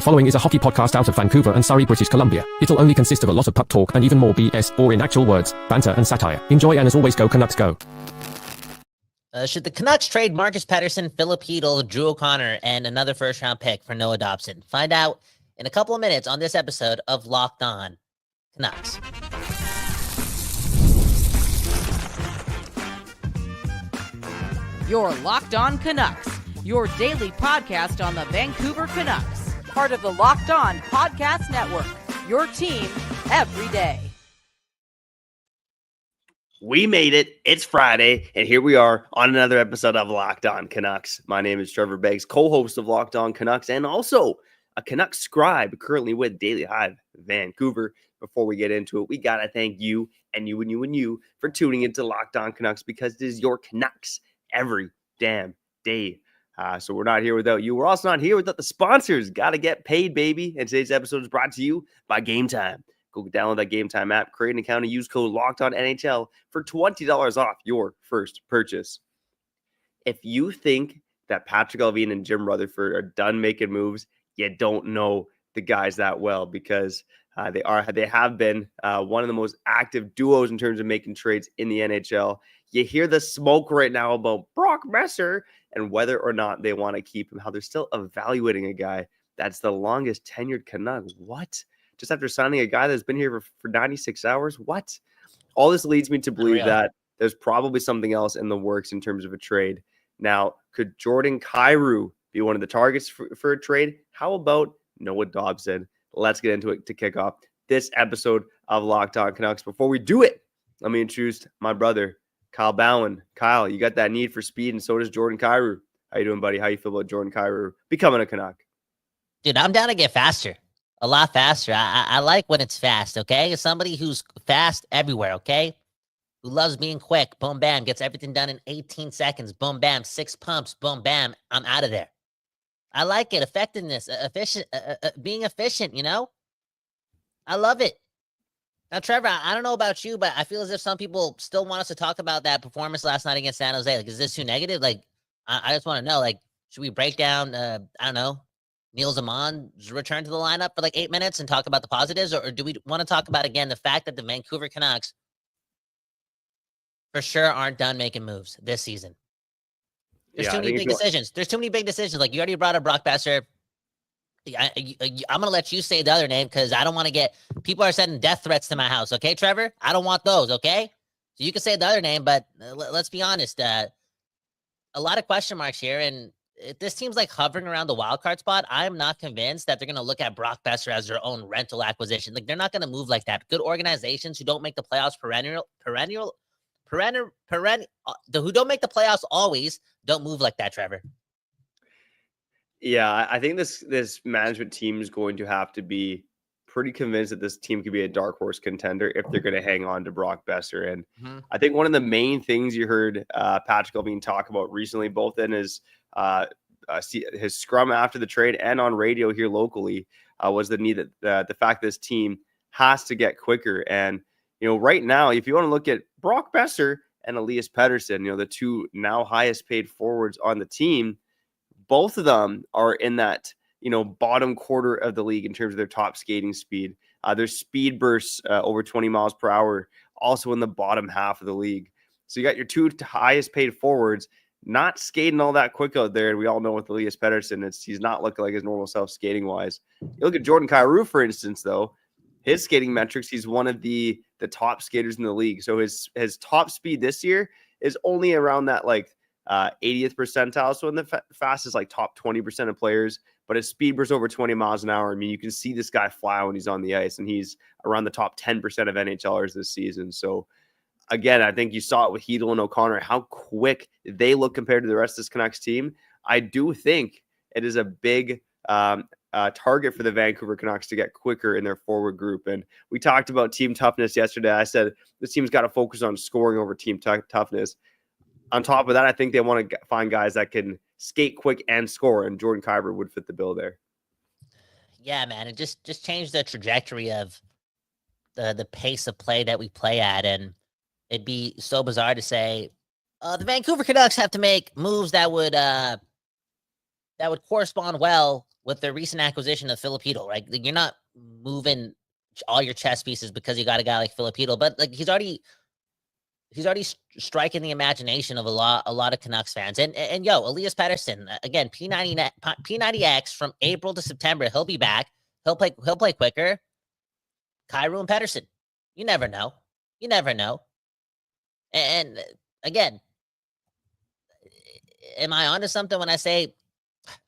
The following is a hockey podcast out of Vancouver and Surrey, British Columbia. It'll only consist of a lot of puck talk and even more BS, or in actual words, banter and satire. Enjoy, and as always, go Canucks go. Should the Canucks trade Marcus Pettersson, Philip Hedl, Drew O'Connor, and another first-round pick for Noah Dobson? Find out in a couple of minutes on this episode of Locked On Canucks. You're Locked On Canucks, your daily podcast on the Vancouver Canucks, part of the Locked On Podcast Network, your team every day. We made it. It's Friday, and here we are on another episode of Locked On Canucks. My name is Trevor Beggs, co-host of Locked On Canucks, and also a Canucks scribe currently with Daily Hive Vancouver. Before we get into it, we got to thank you and you and you and you for tuning into Locked On Canucks, because it is your Canucks every damn day. So we're not here without you. We're also not here without the sponsors. Got to get paid, baby. And today's episode is brought to you by Gametime. Go download that Gametime app, create an account, and use code LOCKEDONNHL for $20 off your first purchase. If you think that Patrick Allvin and Jim Rutherford are done making moves, you don't know the guys that well, because they have been one of the most active duos in terms of making trades in the NHL. You hear the smoke right now about Brock Boeser and whether or not they want to keep him, how they're still evaluating a guy that's the longest tenured Canuck. What? Just after signing a guy that's been here for 96 hours? What? All this leads me to believe that there's probably something else in the works in terms of a trade. Now, could Jordan Kyrou be one of the targets for a trade? How about Noah Dobson? Let's get into it to kick off this episode of Locked On Canucks. Before we do it, let me introduce my brother, Kyle Bowen. Kyle, you got that need for speed, and so does Jordan Kyrou. How you doing, buddy? How you feel about Jordan Kyrou becoming a Canuck? Dude, I'm down to get faster. A lot faster. I like when it's fast, okay? As somebody who's fast everywhere, okay? Who loves being quick. Boom, bam. Gets everything done in 18 seconds. Boom, bam. 6 pumps. Boom, bam. I'm out of there. I like it. Effectiveness. Being efficient, you know? I love it. Now, Trevor, I don't know about you, but I feel as if some people still want us to talk about that performance last night against San Jose. Like, is this too negative? Like, I just want to know, like, should we break down, I don't know, Neil Zamon's return to the lineup for like 8 minutes and talk about the positives? Or do we want to talk about, again, the fact that the Vancouver Canucks for sure aren't done making moves this season? There's too many big decisions. There's too many big decisions. Like, you already brought up Brock Boeser. I'm going to let you say the other name, because I don't want to get – people are sending death threats to my house, okay, Trevor? I don't want those, okay? So you can say the other name, but let's be honest. A lot of question marks here, and this team's like hovering around the wild card spot. I'm not convinced that they're going to look at Brock Boeser as their own rental acquisition. Like, they're not going to move like that. Good organizations who don't make the playoffs who don't make the playoffs always don't move like that, Trevor. Yeah, I think this management team is going to have to be pretty convinced that this team could be a dark horse contender if they're going to hang on to Brock Boeser. And I think one of the main things you heard Patrick Allvin talk about recently, both in his scrum after the trade and on radio here locally, was the need that the fact that this team has to get quicker. And right now, if you want to look at Brock Boeser and Elias Pettersson, the two now highest paid forwards on the team, both of them are in that, bottom quarter of the league in terms of their top skating speed. Their speed bursts over 20 miles per hour, also in the bottom half of the league. So you got your two highest paid forwards not skating all that quick out there. And we all know with Elias Pettersson, he's not looking like his normal self skating wise. You look at Jordan Kyrou, for instance, though, his skating metrics, he's one of the top skaters in the league. So his top speed this year is only around that 80th percentile. So in the fastest, top 20% of players, but his speed bursts over 20 miles an hour. I mean, you can see this guy fly when he's on the ice, and he's around the top 10% of NHLers this season. So again, I think you saw it with Hedl and O'Connor, how quick they look compared to the rest of this Canucks team. I do think it is a big target for the Vancouver Canucks to get quicker in their forward group. And we talked about team toughness yesterday. I said this team's got to focus on scoring over team toughness. On top of that, I think they want to find guys that can skate quick and score, and Jordan Kyrou would fit the bill there. Yeah, man, it just changed the trajectory of the pace of play that we play at, and it'd be so bizarre to say the Vancouver Canucks have to make moves that would correspond well with the recent acquisition of Filipino, right? Like, you're not moving all your chess pieces because you got a guy like Filipino, but like he's already striking the imagination of a lot of Canucks fans. And yo, Elias Pettersson, again, P90X from April to September, he'll be back. He'll play quicker. Kyrou and Pettersson. You never know. You never know. And again, am I onto something when I say,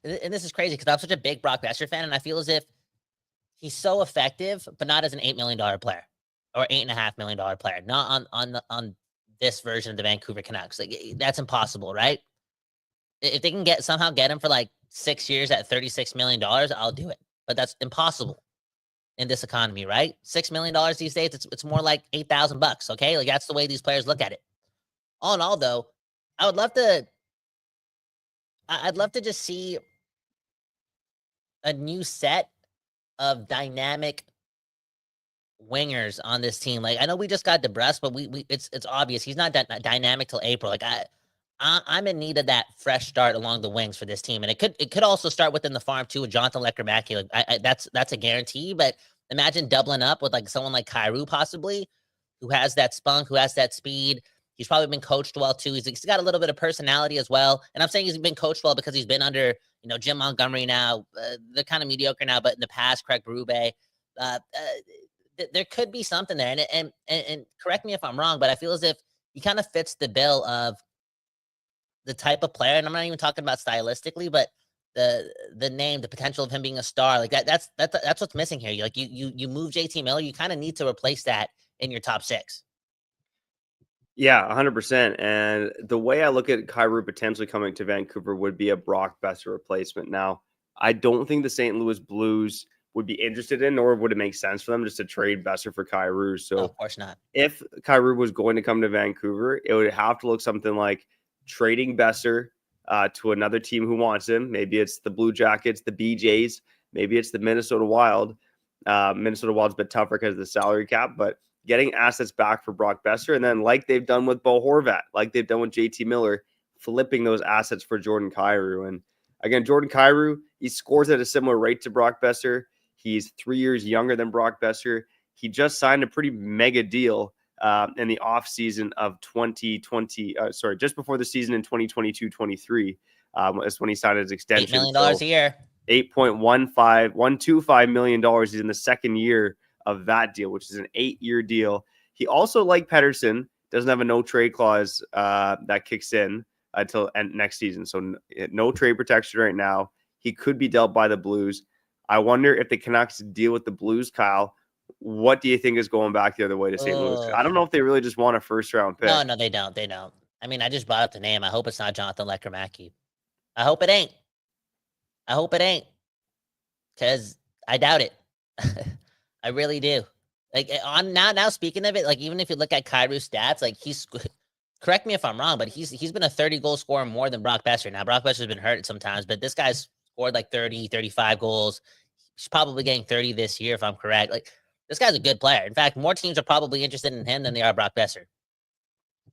and this is crazy because I'm such a big Brock Boeser fan, and I feel as if he's so effective, but not as an $8 million player or $8.5 million player, not on this version of the Vancouver Canucks. Like, that's impossible, right? If they can somehow get him for like 6 years at $36 million, I'll do it. But that's impossible in this economy, right? $6 million these days, it's more like $8,000. Okay, like that's the way these players look at it. All in all, though, I'd love to just see a new set of dynamic wingers on this team. Like, I know we just got DeBrusque, but it's obvious he's not that dynamic till April. Like, I'm in need of that fresh start along the wings for this team, and it could also start within the farm too with Jonathan Lekkerimäki. Like, that's a guarantee. But imagine doubling up with like someone like Kyrou possibly, who has that spunk, who has that speed. He's probably been coached well too. He's got a little bit of personality as well. And I'm saying he's been coached well because he's been under Jim Montgomery now. They're kind of mediocre now, but in the past, Craig Berube. There could be something there, and correct me if I'm wrong, but I feel as if he kind of fits the bill of the type of player, and I'm not even talking about stylistically, but the name, the potential of him being a star, like that's what's missing here. You move JT Miller, you kind of need to replace that in your top six. Yeah, 100%. And the way I look at Kyrou potentially coming to Vancouver would be a Brock Boeser replacement. Now, I don't think the St. Louis Blues would be interested in, nor would it make sense for them just to trade Boeser for Kyrou. So, no, of course not. If Kyrou was going to come to Vancouver, it would have to look something like trading Boeser to another team who wants him. Maybe it's the Blue Jackets, the BJs, maybe it's the Minnesota Wild. Minnesota Wild's a bit tougher because of the salary cap, but getting assets back for Brock Boeser, and then like they've done with Bo Horvat, like they've done with JT Miller, flipping those assets for Jordan Kyrou. And again, Jordan Kyrou, he scores at a similar rate to Brock Boeser. He's 3 years younger than Brock Boeser. He just signed a pretty mega deal in the offseason of 2020. Just before the season in 2022-23 is when he signed his extension. $8 million a year. $125 million. He's in the second year of that deal, which is an 8-year deal. He also, like Pettersson, doesn't have a no trade clause that kicks in until next season. So no trade protection right now. He could be dealt by the Blues. I wonder if the Canucks deal with the Blues, Kyle. What do you think is going back the other way to St. Louis? I don't know if they really just want a first-round pick. No, they don't. They don't. I mean, I just brought up the name. I hope it's not Jonathan Lekkerimäki. I hope it ain't. Because I doubt it. I really do. Like, on now speaking of it, like, even if you look at Kyrou's stats, like, correct me if I'm wrong, but he's been a 30-goal scorer more than Brock Boeser. Now, Brock Boeser's been hurt sometimes, but this guy's scored like 30, 35 goals. He's probably getting 30 this year, if I'm correct. Like, this guy's a good player. In fact, more teams are probably interested in him than they are Brock Boeser.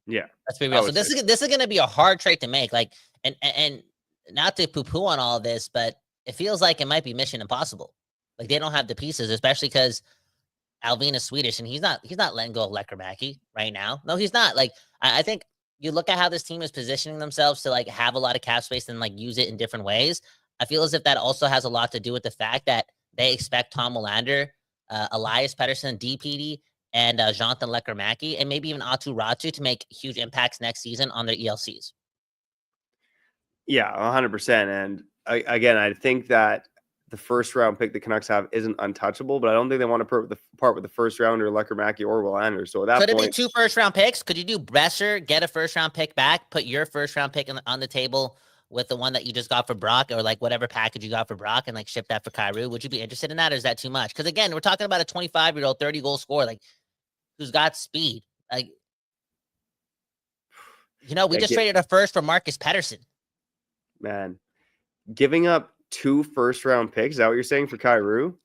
Yeah. Let's be real. So this is going to be a hard trade to make. Like, and not to poo-poo on all of this, but it feels like it might be mission impossible. Like, they don't have the pieces, especially because Alvin is Swedish, and he's not letting go of Lekkerimäki right now. No, he's not. Like, I think you look at how this team is positioning themselves to like have a lot of cap space and like use it in different ways. I feel as if that also has a lot to do with the fact that they expect Tom Willander, Elias Pettersson, DPD, and Jonathan Lekkerimäki, and maybe even Atu Ratu to make huge impacts next season on their ELCs. Yeah, 100%. And again, I think that the first round pick the Canucks have isn't untouchable, but I don't think they want to part with the first rounder, Lekkerimäki or Willander. So at that could point, it be 2 first-round picks? Could you do Boeser, get a first-round pick back, put your first-round pick on the table with the one that you just got for Brock, or like whatever package you got for Brock, and like ship that for Kyrou? Would you be interested in that, or is that too much? Because again, we're talking about a 25-year-old 30-goal scorer, like, who's got speed. Like, we just traded a first for Marcus Pettersson. Man, giving up 2 first-round picks, is that what you're saying for Kyrou?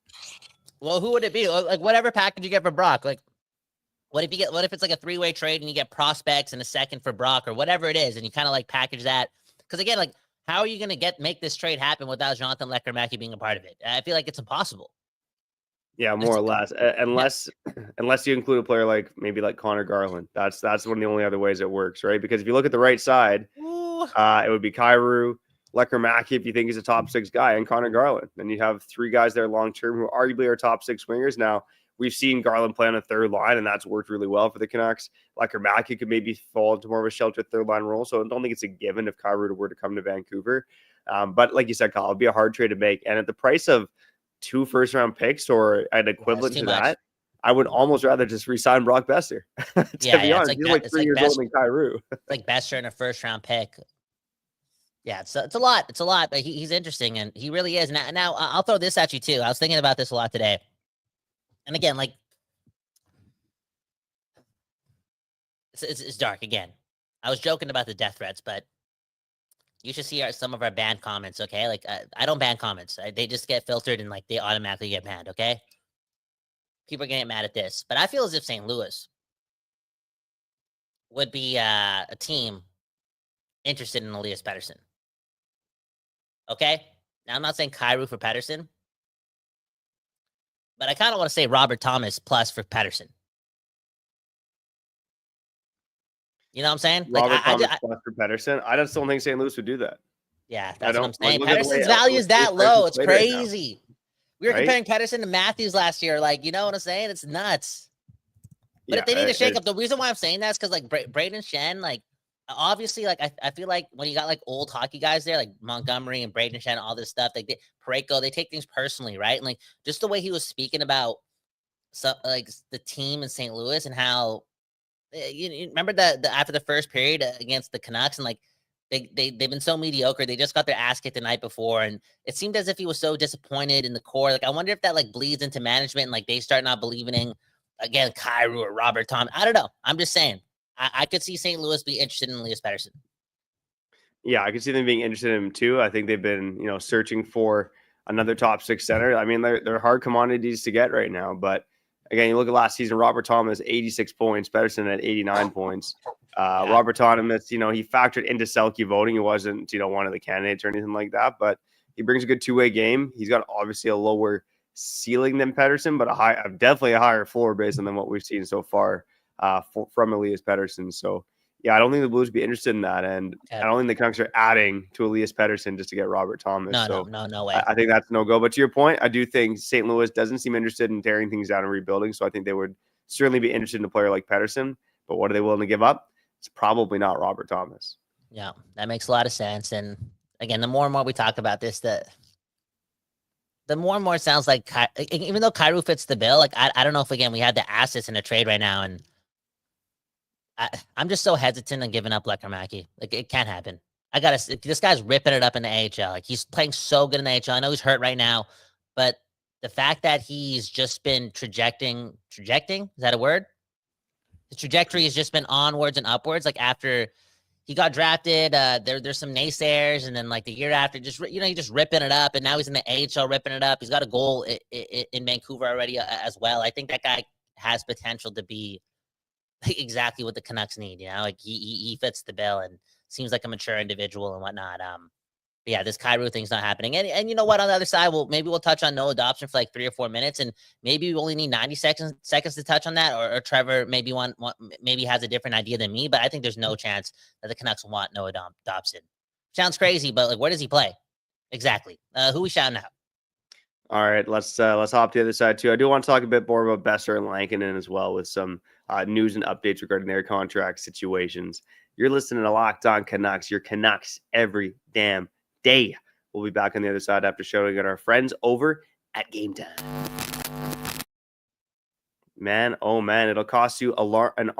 Well, who would it be? Like, whatever package you get for Brock. Like, what if it's like a 3-way trade and you get prospects and a second for Brock or whatever it is, and you kind of like package that? Because again, like, How are you going to make this trade happen without Jonathan Lekkerimäki being a part of it? I feel like it's impossible. Yeah, more or less. Unless you include a player like maybe like Connor Garland. That's one of the only other ways it works, right? Because if you look at the right side, it would be Kyrou, Lekkerimäki if you think he's a top 6 guy, and Connor Garland. Then you have 3 guys there long term who arguably are top 6 wingers. Now, we've seen Garland play on a third line, and that's worked really well for the Canucks. Lekkerimäki could maybe fall into more of a shelter third line role, so I don't think it's a given if Kyrou were to come to Vancouver. But like you said, Kyle, it'd be a hard trade to make. And at the price of 2 first-round picks or an equivalent to that, I would almost rather just re-sign Brock Boeser. to be honest, he's like 3 years older than Kyrou. It's like Boeser in a first-round pick. Yeah, it's a lot. It's a lot, but he's interesting, and he really is. Now, I'll throw this at you, too. I was thinking about this a lot today. And again, like, it's dark again. I was joking about the death threats, but you should see some of our banned comments, okay? Like, I don't ban comments. They just get filtered and, like, they automatically get banned, okay? People are going to get mad at this. But I feel as if St. Louis would be a team interested in Elias Pettersson. Okay? Now, I'm not saying Kyrou for Pettersson, but I kind of want to say Robert Thomas plus for Pettersson. You know what I'm saying? Robert Thomas plus for Pettersson. I just don't think St. Louis would do that. Yeah, that's what I'm saying. Like, Pettersson's value is that low. It's crazy. We were right? comparing Pettersson to Matthews last year. Like, you know what I'm saying? It's nuts. But if they need to shake up, the reason why I'm saying that is because, like, Braden Shen, like, obviously, like, I feel like when you got, like, old hockey guys there, like Montgomery and Braden Shen, all this stuff, like, Parayko, they take things personally, right? And, like, just the way he was speaking about, like, the team in St. Louis and how, you remember the after the first period against the Canucks, and, like, they've been so mediocre. They just got their ass kicked the night before, and it seemed as if he was so disappointed in the core. Like, I wonder if that, like, bleeds into management, and, like, they start not believing in, again, Kyrou or Robert Thomas. I don't know. I'm just saying. I could see St. Louis be interested in Elias Pettersson. Yeah, I could see them being interested in him too. I think they've been, searching for another top 6 center. I mean, they're hard commodities to get right now. But again, you look at last season, Robert Thomas, 86 points, Pettersson at 89 points. Robert Thomas, he factored into Selke voting. He wasn't, one of the candidates or anything like that, but he brings a good 2-way game. He's got obviously a lower ceiling than Pettersson, but definitely a higher floor based on what we've seen so far from Elias Pettersson. So, yeah, I don't think the Blues would be interested in that, and I don't think the Canucks are adding to Elias Pettersson just to get Robert Thomas. No way. I think that's no go. But to your point, I do think St. Louis doesn't seem interested in tearing things down and rebuilding. So I think they would certainly be interested in a player like Pettersson. But what are they willing to give up? It's probably not Robert Thomas. Yeah, that makes a lot of sense. And again, the more and more we talk about this, the more and more it sounds like, even though Kyrou fits the bill, like, I don't know if, again, we had the assets in a trade right now, and I'm just so hesitant on giving up Lekkerimäki. Like, it can't happen. This guy's ripping it up in the AHL. Like, he's playing so good in the AHL. I know he's hurt right now, but the fact that he's just been trajecting, is that a word? The trajectory has just been onwards and upwards. Like, after he got drafted, there's some naysayers, and then, like, the year after, just he's just ripping it up, and now he's in the AHL ripping it up. He's got a goal in Vancouver already as well. I think that guy has potential to be exactly what the Canucks need. Like, he fits the bill and seems like a mature individual and whatnot. But yeah, this Kyrou thing's not happening. And you know what? On the other side, maybe we'll touch on Noah Dobson for like 3 or 4 minutes, and maybe we only need 90 seconds to touch on that. Or Trevor maybe maybe has a different idea than me, but I think there's no chance that the Canucks want Noah Dobson. Sounds crazy, but, like, where does he play? Exactly. Who we shouting out? All right, let's hop to the other side too. I do want to talk a bit more about Boeser and Lankinen as well, with some news and updates regarding their contract situations. You're listening to Locked On Canucks, your Canucks every damn day. We'll be back on the other side after showing at our friends over at Gametime. Man, oh man, it'll cost you an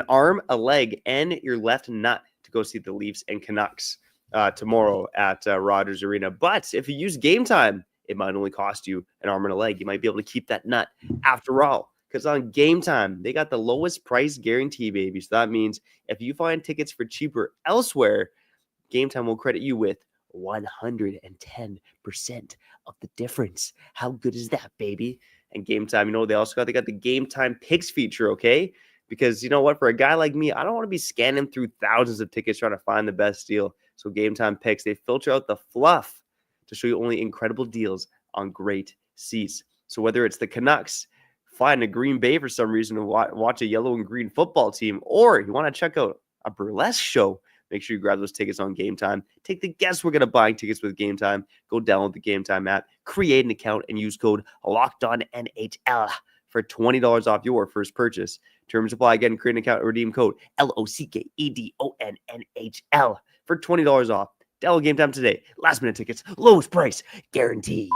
arm, a leg, and your left nut to go see the Leafs and Canucks tomorrow at Rogers Arena. But if you use Gametime, it might only cost you an arm and a leg. You might be able to keep that nut after all, because on Gametime, they got the lowest price guarantee, baby. So that means if you find tickets for cheaper elsewhere, Gametime will credit you with 110% of the difference. How good is that, baby? And Gametime, they got the Gametime Picks feature, okay? Because you know what? For a guy like me, I don't want to be scanning through thousands of tickets trying to find the best deal. So Game Time picks, they filter out the fluff to show you only incredible deals on great seats. So whether it's the Canucks flying to Green Bay for some reason to watch a yellow and green football team, or you want to check out a burlesque show, make sure you grab those tickets on Game Time. Take the guesswork out of buying tickets with Game Time. Go download the Game Time app, create an account, and use code LOCKEDONNHL for $20 off your first purchase. Terms apply. Again, create an account and redeem code LOCKEDONNHL for $20 off. Download Game Time today. Last minute tickets, lowest price guaranteed.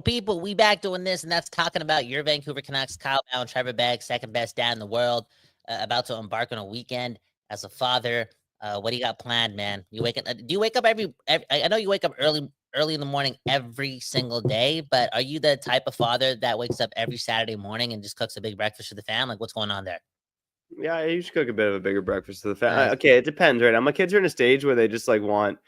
People, we back doing this, and that's talking about your Vancouver Canucks. Kyle Bauer, Trevor Beggs, second best dad in the world, about to embark on a weekend as a father. What do you got planned, man? You wake up? Do you wake up every I know you wake up early in the morning every single day, but are you the type of father that wakes up every Saturday morning and just cooks a big breakfast for the fam? Like, what's going on there? Yeah, I usually cook a bit of a bigger breakfast for the family. Nice. Okay, it depends, right? Now, my kids are in a stage where they just like want,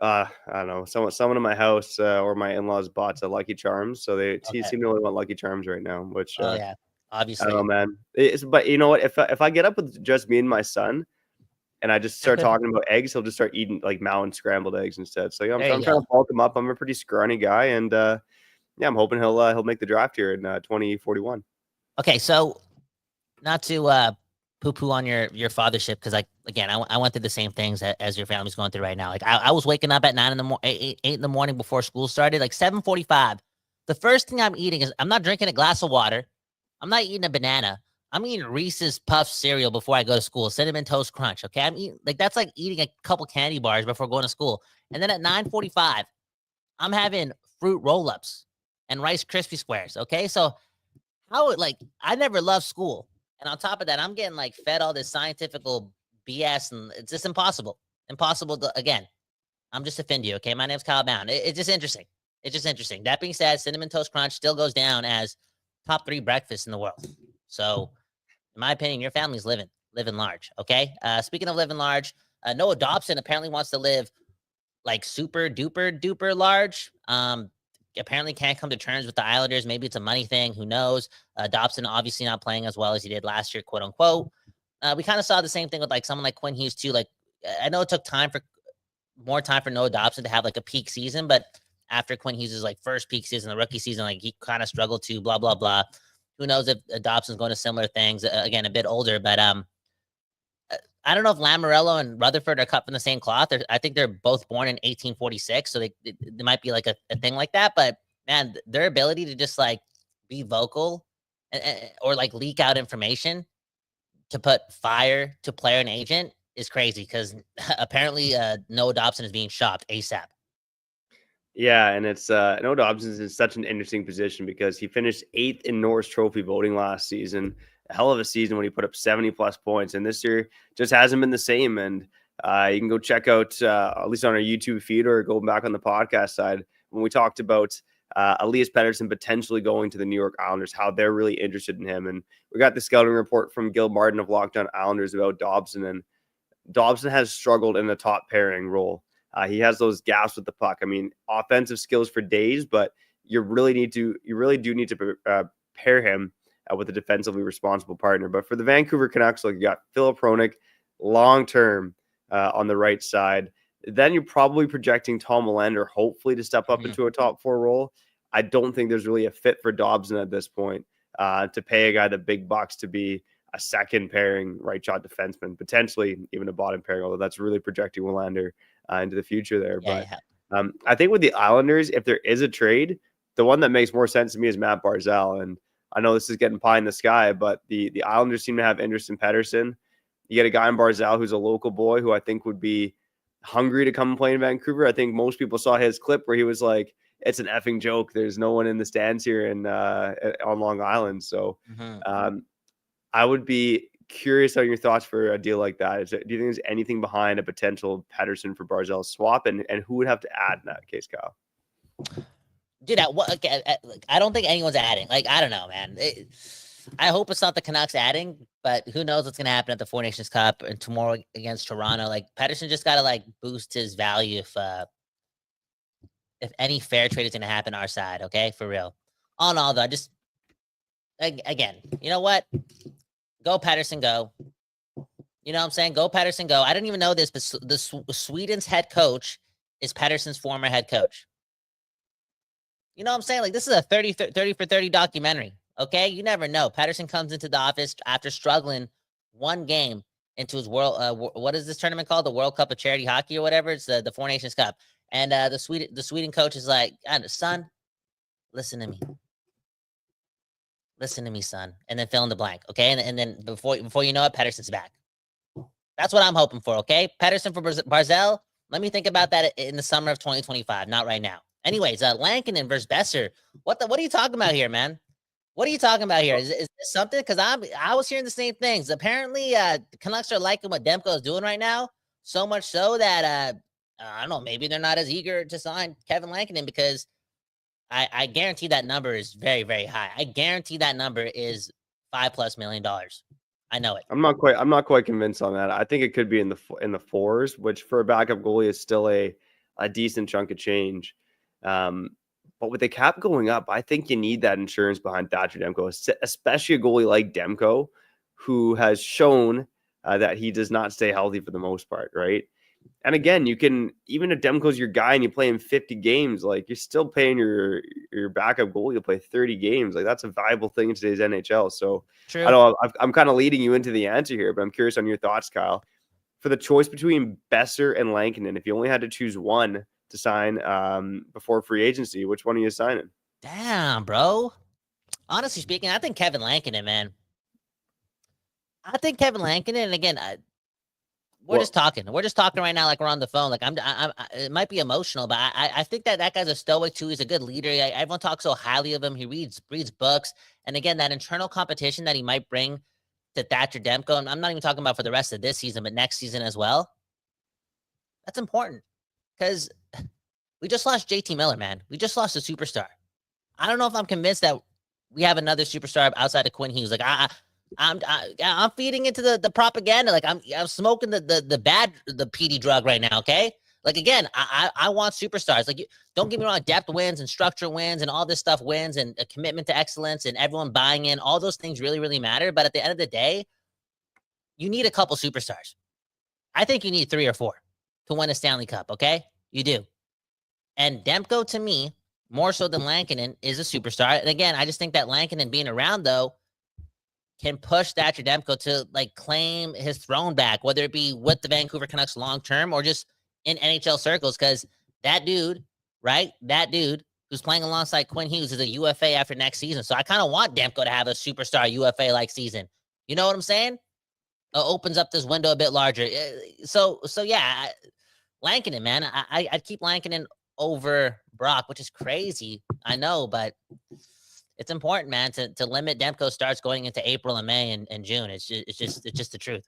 I don't know, someone in my house or my in-laws bought a Lucky Charms, so they seem to only want Lucky Charms right now. Which, yeah, I obviously. don't know, man. But you know what? If I get up with just me and my son, and I just start talking about eggs, he'll just start eating like mountain scrambled eggs instead. So yeah, I'm trying to bulk him up. I'm a pretty scrawny guy, and yeah, I'm hoping he'll make the draft here in 2041. Okay, so not to poo-poo on your fathership, because like again, I went through the same things as your family's going through right now. Like I was waking up at 8 in the morning before school started, like 7:45. The first thing I'm eating is, I'm not drinking a glass of water. I'm not eating a banana. I'm eating Reese's Puff cereal before I go to school, Cinnamon Toast Crunch. Okay, I'm eating that's like eating a couple candy bars before going to school. And then at 9:45, I'm having fruit roll-ups and Rice Krispie Squares. Okay, so I never loved school. And on top of that, I'm getting like fed all this scientific BS, and it's just impossible. Impossible to, again, I'm just offending you, okay? My name's Kyle Bound. It's just interesting. It's just interesting. That being said, Cinnamon Toast Crunch still goes down as top 3 breakfasts in the world. So, in my opinion, your family's living large, okay? Speaking of living large, Noah Dobson apparently wants to live like super duper large. Apparently can't come to terms with the Islanders. Maybe it's a money thing. Who knows? Dobson obviously not playing as well as he did last year, quote unquote. We kind of saw the same thing with like someone like Quinn Hughes too. Like I know it took more time for Noah Dobson to have like a peak season, but after Quinn Hughes' like first peak season, the rookie season, like he kind of struggled to blah, blah, blah. Who knows if Dobson's going to similar things, again, a bit older, but I don't know if Lamoriello and Rutherford are cut from the same cloth. I think they're both born in 1846, so they might be like a thing like that. But man, their ability to just like be vocal or like leak out information to put fire to player and agent is crazy, because apparently Noah Dobson is being shopped ASAP. Yeah, and it's Noah Dobson is in such an interesting position because he finished 8th in Norris Trophy voting last season. A hell of a season when he put up 70+ points, and this year just hasn't been the same. And you can go check out at least on our YouTube feed or go back on the podcast side when we talked about Elias Pettersson potentially going to the New York Islanders, how they're really interested in him. And we got the scouting report from Gil Martin of Locked On Islanders about Dobson, and Dobson has struggled in the top pairing role. He has those gaps with the puck. I mean, offensive skills for days, but you really do need to pair him with a defensively responsible partner. But for the Vancouver Canucks, like you got Philip Hronek long-term on the right side. Then you're probably projecting Tom Willander, hopefully, to step up into a top 4 role. I don't think there's really a fit for Dobson at this point to pay a guy the big bucks to be a second pairing right shot defenseman, potentially even a bottom pairing, although that's really projecting Willander into the future there. I think with the Islanders, if there is a trade, the one that makes more sense to me is Matt Barzal. And I know this is getting pie in the sky, but the Islanders seem to have interest in Pettersson. You get a guy in Barzal who's a local boy who I think would be hungry to come and play in Vancouver. I think most people saw his clip where he was like, it's an effing joke. There's no one in the stands here on Long Island. So I would be curious on your thoughts for a deal like that. Do you think there's anything behind a potential Pettersson for Barzal swap, and who would have to add in that case, Kyle? Dude, I don't think anyone's adding. Like, I don't know, man. I hope it's not the Canucks adding, but who knows what's going to happen at the Four Nations Cup and tomorrow against Toronto. Like Pettersson just got to like boost his value if any fair trade is going to happen our side. Okay, for real. All in all, though, again, you know what? Go Pettersson, go. You know what I'm saying? Go Pettersson, go. I didn't even know this, but Sweden's head coach is Pettersson's former head coach. You know what I'm saying? Like, this is a 30 for 30 documentary, okay? You never know. Pettersson comes into the office after struggling one game into his what is this tournament called? The World Cup of Charity Hockey or whatever? It's the Four Nations Cup. And the Sweden coach is like, son, listen to me. Listen to me, son. And then fill in the blank, okay? And then before you know it, Pettersson's back. That's what I'm hoping for, okay? Pettersson for Barzell. Let me think about that in the summer of 2025, not right now. Anyways, Lankinen versus Boeser. What are you talking about here, man? What are you talking about here? Is this something? Because I was hearing the same things. Apparently, the Canucks are liking what Demko is doing right now, so much so that I don't know, maybe they're not as eager to sign Kevin Lankinen because I guarantee that number is very, very high. I guarantee that number is $5+ million. I know it. I'm not quite convinced on that. I think it could be in the fours, which for a backup goalie is still a decent chunk of change. But with the cap going up, I think you need that insurance behind Thatcher Demko, especially a goalie like Demko, who has shown that he does not stay healthy for the most part, right? And again, you can, even if Demko's your guy and you play him 50 games, like you're still paying your backup goalie to play 30 games. Like that's a valuable thing in today's NHL. So True. I don't know, I'm kind of leading you into the answer here, but I'm curious on your thoughts, Kyle. For the choice between Boeser and Lankinen, if you only had to choose one to sign before free agency, which one are you signing? Damn, bro. Honestly speaking, I think Kevin Lankinen, man. I think Kevin Lankinen, and again, we're just talking. We're just talking right now, like we're on the phone. Like it might be emotional, but I think that guy's a stoic too. He's a good leader. Everyone talks so highly of him. He reads books, and again, that internal competition that he might bring to Thatcher Demko. And I'm not even talking about for the rest of this season, but next season as well. That's important because we just lost JT Miller, man. We just lost a superstar. I don't know if I'm convinced that we have another superstar outside of Quinn Hughes. Like I'm feeding into the propaganda. Like I'm smoking the PD drug right now. Okay. Like again, I want superstars. Like don't get me wrong, depth wins and structure wins and all this stuff wins and a commitment to excellence and everyone buying in. All those things really, really matter. But at the end of the day, you need a couple superstars. I think you need 3 or 4 to win a Stanley Cup. Okay, you do. And Demko, to me, more so than Lankinen, is a superstar. And again, I just think that Lankinen being around though can push Thatcher Demko to like claim his throne back, whether it be with the Vancouver Canucks long term or just in NHL circles. Because that dude, right? That dude who's playing alongside Quinn Hughes is a UFA after next season. So I kind of want Demko to have a superstar UFA like season. You know what I'm saying? Opens up this window a bit larger. So yeah, Lankinen, man, I'd keep Lankinen over Brock, which is crazy. I know, but it's important, man, to limit Demko starts going into April and May and June. It's just the truth.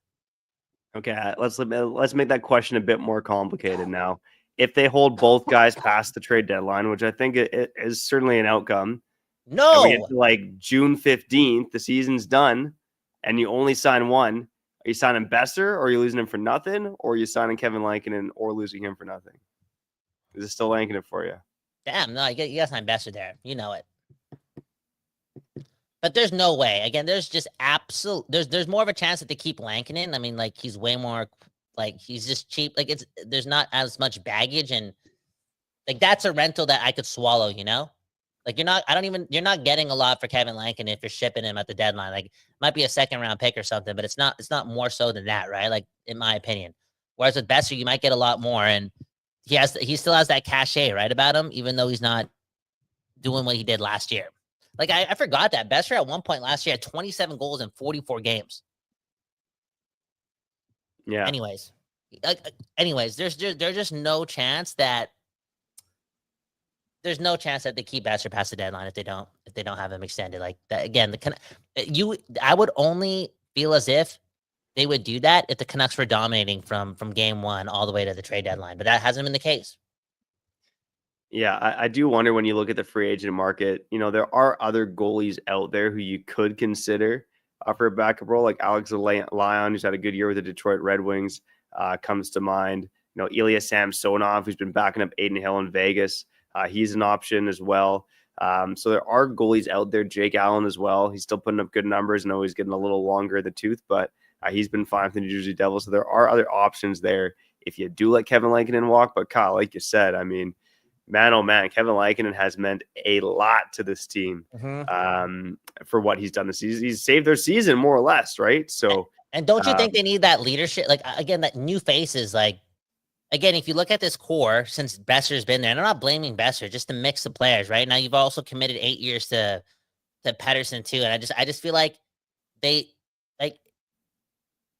Okay, let's make that question a bit more complicated now. If they hold both guys past the trade deadline, which I think it is certainly an outcome. No, we get to like June 15th, the season's done, and you only sign one. Are you signing Boeser, or are you losing him for nothing, or are you signing Kevin Lankinen or losing him for nothing? Is it still Lankinen for you? Damn, no, you got to sign Boeser there. You know it. But there's no way. Again, there's just there's more of a chance that they keep Lankinen. I mean, like he's way more like he's just cheap. Like there's not as much baggage and like that's a rental that I could swallow, you know? Like you're not getting a lot for Kevin Lankinen if you're shipping him at the deadline. Like it might be a 2nd round pick or something, but it's not more so than that, right? Like in my opinion. Whereas with Boeser, you might get a lot more and he still has that cachet, right, about him, even though he's not doing what he did last year. Like, I forgot that. Boeser at one point last year had 27 goals in 44 games. Yeah. Anyways, there's just no chance that they keep Boeser past the deadline if they don't have him extended. Like that again, I would only feel as if they would do that if the Canucks were dominating from game 1 all the way to the trade deadline, but that hasn't been the case. Yeah, I do wonder when you look at the free agent market, there are other goalies out there who you could consider for a backup role, like Alex Lyon, who's had a good year with the Detroit Red Wings, comes to mind. Ilya Samsonov, who's been backing up Aiden Hill in Vegas. He's an option as well. So there are goalies out there. Jake Allen as well. He's still putting up good numbers. I know he's getting a little longer in the tooth, but he's been fine for the New Jersey Devils. So there are other options there if you do let Kevin Lankinen walk. But Kyle, like you said, I mean, man, oh man, Kevin Lankinen has meant a lot to this team for what he's done this season. He's saved their season more or less, right? So, and don't you think they need that leadership? Like, again, that new faces, like, again, if you look at this core since Boeser's been there, and I'm not blaming Boeser, just to mix the players, right? Now you've also committed 8 years to Pettersson too. And I just feel like they, like,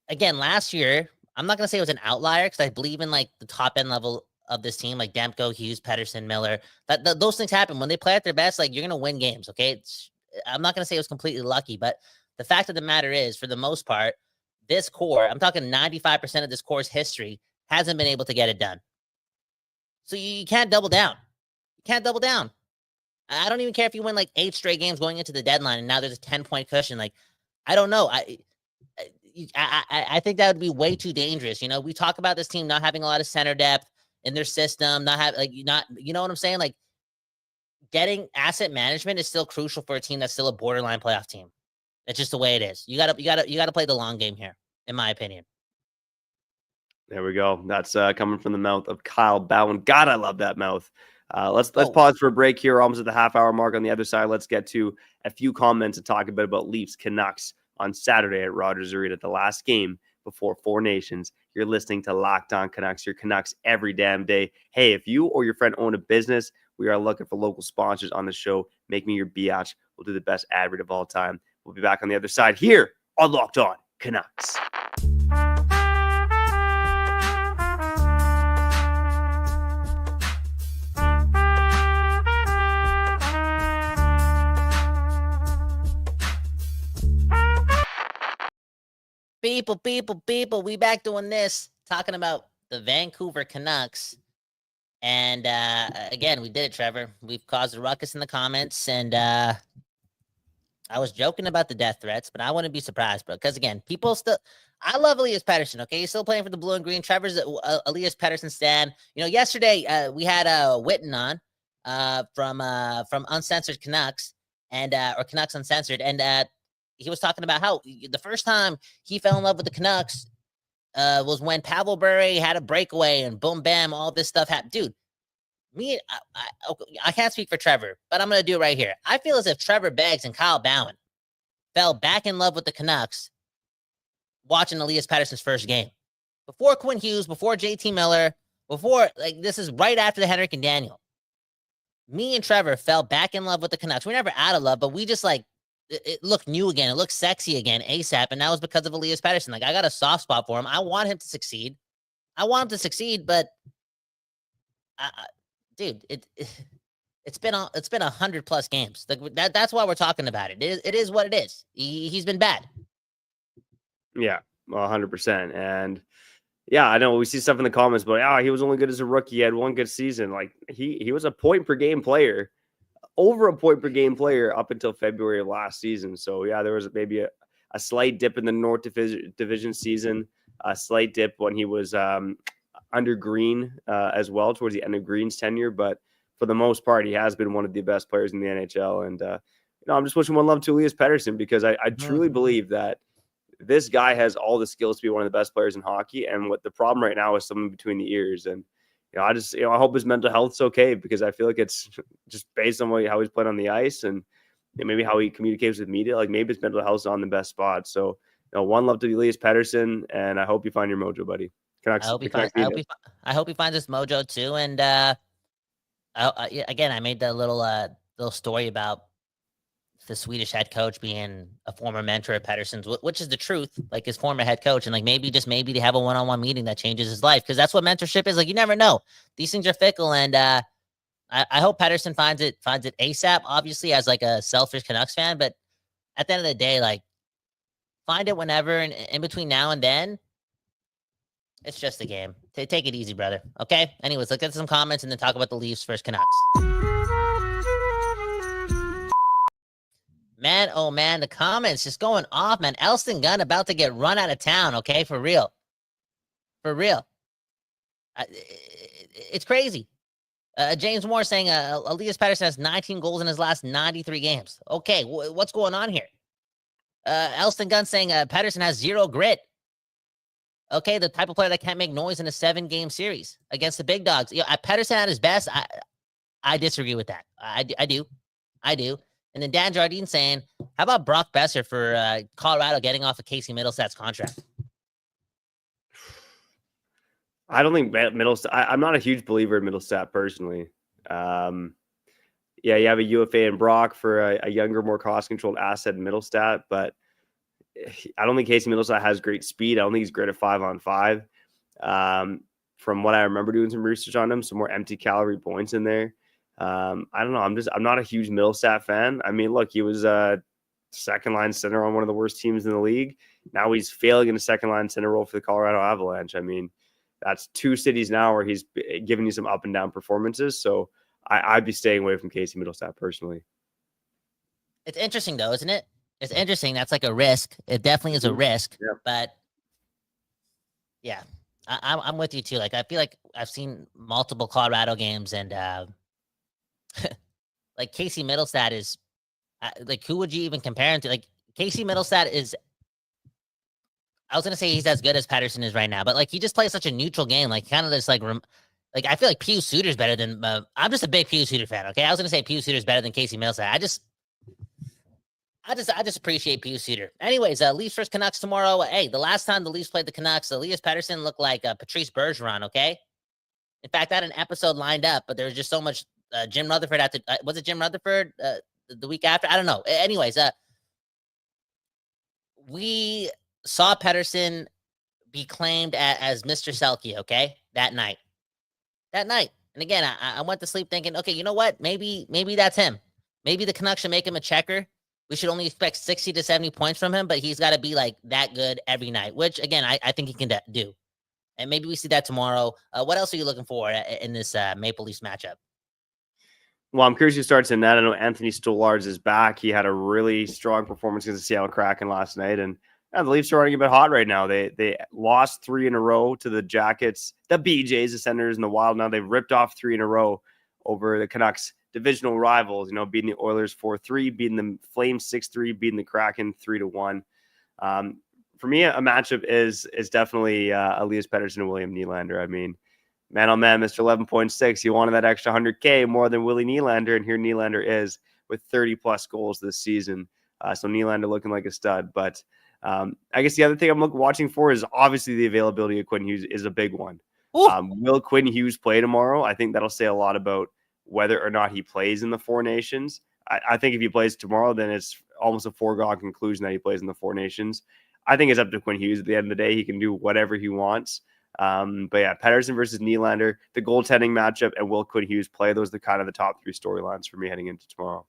again, last year, I'm not going to say it was an outlier because I believe in like the top end level of this team, like Demko, Hughes, Pettersson, Miller. Those things happen when they play at their best. Like, you're going to win games. Okay. I'm not going to say it was completely lucky, but the fact of the matter is, for the most part, this core, I'm talking 95% of this core's history, hasn't been able to get it done. So you can't double down. You can't double down. I don't even care if you win like 8 straight games going into the deadline and now there's a 10-point cushion. Like, I don't know. I think that would be way too dangerous. We talk about this team not having a lot of center depth in their system, you know what I'm saying? Like, getting asset management is still crucial for a team that's still a borderline playoff team. That's just the way it is. You gotta play the long game here, in my opinion. There we go. That's coming from the mouth of Kyle Bowen. God, I love that mouth. Let's pause for a break here. Almost at the half-hour mark on the other side. Let's get to a few comments and talk a bit about Leafs Canucks on Saturday at Rogers Arena, the last game before Four Nations. You're listening to Locked On Canucks, your Canucks every damn day. Hey, if you or your friend own a business, we are looking for local sponsors on the show. Make me your biatch. We'll do the best ad read of all time. We'll be back on the other side here on Locked On Canucks. People, we back doing this, talking about the Vancouver Canucks. And again, we did it, Trevor. We've caused a ruckus in the comments, and I was joking about the death threats, but I wouldn't be surprised, bro. Because again, people still, I love Elias Pettersson. Okay, he's still playing for the blue and green. Trevor's Elias Pettersson stan. Yesterday we had Witten on from Uncensored Canucks or Canucks Uncensored, and he was talking about how the first time he fell in love with the Canucks was when Pavel Bure had a breakaway and boom, bam, all this stuff happened. Dude, I can't speak for Trevor, but I'm going to do it right here. I feel as if Trevor Beggs and Kyle Bowen fell back in love with the Canucks watching Elias Pettersson's first game. Before Quinn Hughes, before JT Miller, this is right after the Henrik and Daniel. Me and Trevor fell back in love with the Canucks. We're never out of love, but we just it looked new again. It looked sexy again ASAP. And that was because of Elias Pettersson. Like, I got a soft spot for him. I want him to succeed. But dude, it's been 100+ games. That's why we're talking about it. It is what it is. He's been bad. Yeah, 100%. And yeah, I know we see stuff in the comments, but he was only good as a rookie. He had one good season. Like, he was a point per game player. Over a point per game player up until February of last season. So yeah, there was maybe a slight dip in the North Division season, a slight dip when he was under Green as well towards the end of Green's tenure. But for the most part, he has been one of the best players in the NHL. And I'm just wishing one love to Elias Pettersson, because I truly believe that this guy has all the skills to be one of the best players in hockey. And what the problem right now is something between the ears. And I hope his mental health's okay, because I feel like it's just based on how he's playing on the ice and maybe how he communicates with media. Like, maybe his mental health's on the best spot. So, one love to Elias Pettersson, and I hope you find your mojo, buddy. I hope he finds his mojo too. And again, I made that little story about the Swedish head coach being a former mentor of Pettersson's, which is the truth, like his former head coach. And like, maybe they have a one-on-one meeting that changes his life. Cause that's what mentorship is. Like, you never know. These things are fickle. And I hope Pettersson finds it ASAP, obviously, as like a selfish Canucks fan. But at the end of the day, like, find it whenever. And in between now and then, It's just a game. Take it easy, brother. Okay? Anyways, let's get some comments and then talk about the Leafs versus Canucks. Man, oh man, the comments just going off, man. Elston Gunn about to get run out of town, okay? For real. For real. It's crazy. James Moore saying Elias Pettersson has 19 goals in his last 93 games. Okay, what's going on here? Elston Gunn saying Pettersson has 0 grit. Okay, the type of player that can't make noise in a 7-game series against the big dogs. You know, Pettersson at his best, I disagree with that. I do. And then Dan Jardine saying, how about Brock Boeser for Colorado getting off of Casey Middlestat's contract? I don't think Middlestat. I'm not a huge believer in Middlestat personally. Yeah, you have a UFA and Brock for a younger, more cost-controlled asset in Middlestat, but I don't think Casey Middlestat has great speed. I don't think he's great at 5-on-5. From what I remember doing some research on him, some more empty calorie points in there. I don't know. I'm not a huge Middlestat fan. I mean, look, he was a second-line center on one of the worst teams in the league. Now he's failing in a second-line center role for the Colorado Avalanche. I mean, that's 2 cities now where he's giving you some up and down performances. So I'd be staying away from Casey Middlestat personally. It's interesting though, isn't it? It's interesting. That's like a risk. It definitely is a risk. Yeah. But yeah, I'm with you too. Like I feel like I've seen multiple Colorado games, and like Casey Middlestat is like, who would you even compare him to? Like Casey Middlestat is. I was gonna say he's as good as Pettersson is right now, but like he just plays such a neutral game. Like kind of just like I feel like Pius Suter's better than. I'm just a big Pius Suter fan. Okay, I was gonna say Pius Suter's better than Casey Middlestat. I just appreciate Pius Suter. Anyways, Leafs versus Canucks tomorrow. Hey, the last time the Leafs played the Canucks, Elias Pettersson looked like Patrice Bergeron. Okay, in fact, I had an episode lined up, but there was just so much. Jim Rutherford after was it Jim Rutherford the week after? I don't know. Anyways, we saw Pettersson be claimed as Mr. Selke. Okay, that night. And again, I went to sleep thinking, okay, you know what? Maybe that's him. Maybe the Canucks should make him a checker. We should only expect 60 to 70 points from him, but he's got to be like that good every night, which again, I think he can do. And maybe we see that tomorrow. What else are you looking for in this Maple Leafs matchup? Well, I'm curious who starts in that. I know Anthony Stollards is back. He had a really strong performance against the Seattle Kraken last night, and the Leafs are running a bit hot right now. They lost 3 in a row to the Jackets, the BJs, the Senators, and the Wild. Now they've ripped off 3 in a row over the Canucks divisional rivals, beating the Oilers 4-3, beating the Flames 6-3, beating the Kraken 3-1. For me, a matchup is definitely Elias Pettersson and William Nylander. I mean, man, oh man, Mr. 11.6, he wanted that extra 100K more than Willie Nylander, and here Nylander is with 30-plus goals this season. So Nylander looking like a stud. But I guess the other thing I'm watching for is obviously the availability of Quinn Hughes is a big one. Will Quinn Hughes play tomorrow? I think that'll say a lot about whether or not he plays in the Four Nations. I think if he plays tomorrow, then it's almost a foregone conclusion that he plays in the Four Nations. I think it's up to Quinn Hughes. At the end of the day, he can do whatever he wants. But yeah, Pettersson versus Nylander, the goaltending matchup, and will Quinn Hughes play? Those are kind of the top 3 storylines for me heading into tomorrow.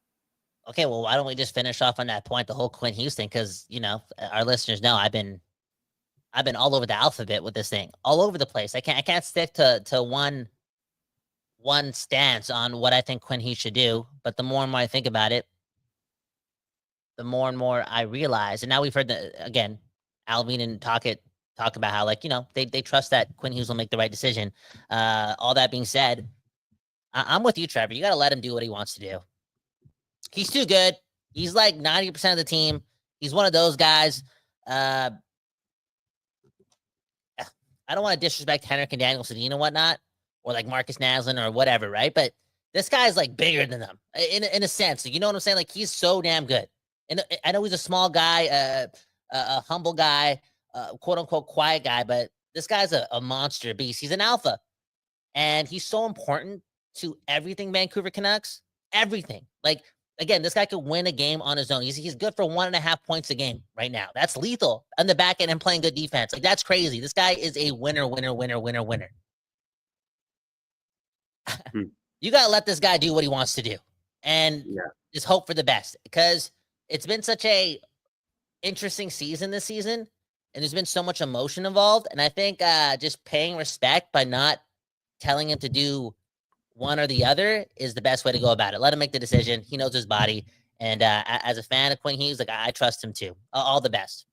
Okay, well, why don't we just finish off on that point, the whole Quinn Hughes thing? Because our listeners know I've been all over the alphabet with this thing, all over the place. I can't stick to one stance on what I think Quinn Hughes should do. But the more and more I think about it, the more and more I realize. And now we've heard again, Alvin talk about how they trust that Quinn Hughes will make the right decision. All that being said, I'm with you, Trevor. You got to let him do what he wants to do. He's too good. He's like 90% of the team. He's one of those guys. I don't want to disrespect Henrik and Daniel Sedin and whatnot, or like Marcus Naslin or whatever, right? But this guy's like bigger than them in a sense. You know what I'm saying? Like he's so damn good. And I know he's a small guy, a humble guy, quote unquote quiet guy, but this guy's a monster beast. He's an alpha, and he's so important to everything Vancouver Canucks. Everything. Like again, this guy could win a game on his own. He's good for 1.5 points a game right now. That's lethal on the back end and playing good defense. Like that's crazy. This guy is a winner. You got to let this guy do what he wants to do and just hope for the best, because it's been such a interesting season this season. and there's been so much emotion involved. And I think just paying respect by not telling him to do one or the other is the best way to go about it. Let him make the decision. He knows his body. And as a fan of Quinn Hughes, like I trust him too. All the best.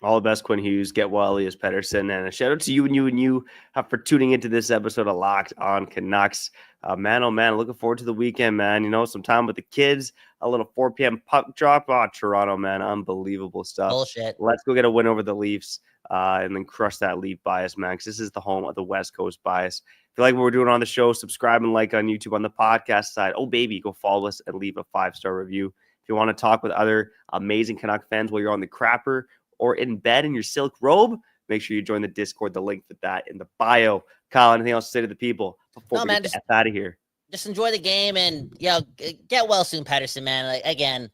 All the best, Quinn Hughes. Get well, Elias Pettersson. And a shout out to you and you for tuning into this episode of Locked on Canucks. Man, oh man, looking forward to the weekend, man. You know, some time with the kids, a little 4 p.m. puck drop. Oh, Toronto, man, unbelievable stuff. Bullshit. Let's go get a win over the Leafs and then crush that Leaf bias, man, because this is the home of the West Coast bias. If you like what we're doing on the show, subscribe and like on YouTube on the podcast side. Oh, baby, go follow us and leave a 5-star review. If you want to talk with other amazing Canuck fans while you're on the crapper or in bed in your silk robe, make sure you join the Discord. The link for that in the bio. Kyle, anything else to say to the people before we get the F out of here? Just enjoy the game and get well soon, Pettersson, man. Like, again,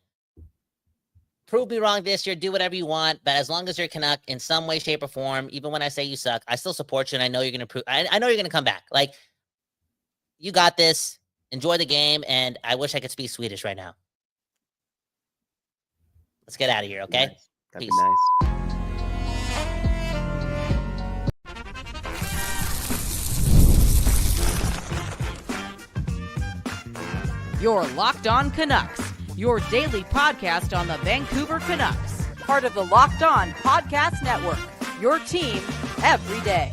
prove me wrong this year. Do whatever you want, but as long as you're a Canuck in some way, shape, or form, even when I say you suck, I still support you, and I know you're gonna prove. I know you're gonna come back. Like, you got this. Enjoy the game, and I wish I could speak Swedish right now. Let's get out of here, okay? Nice. That'd Peace. be nice. Your Locked On Canucks, your daily podcast on the Vancouver Canucks, part of the Locked On Podcast Network, your team every day.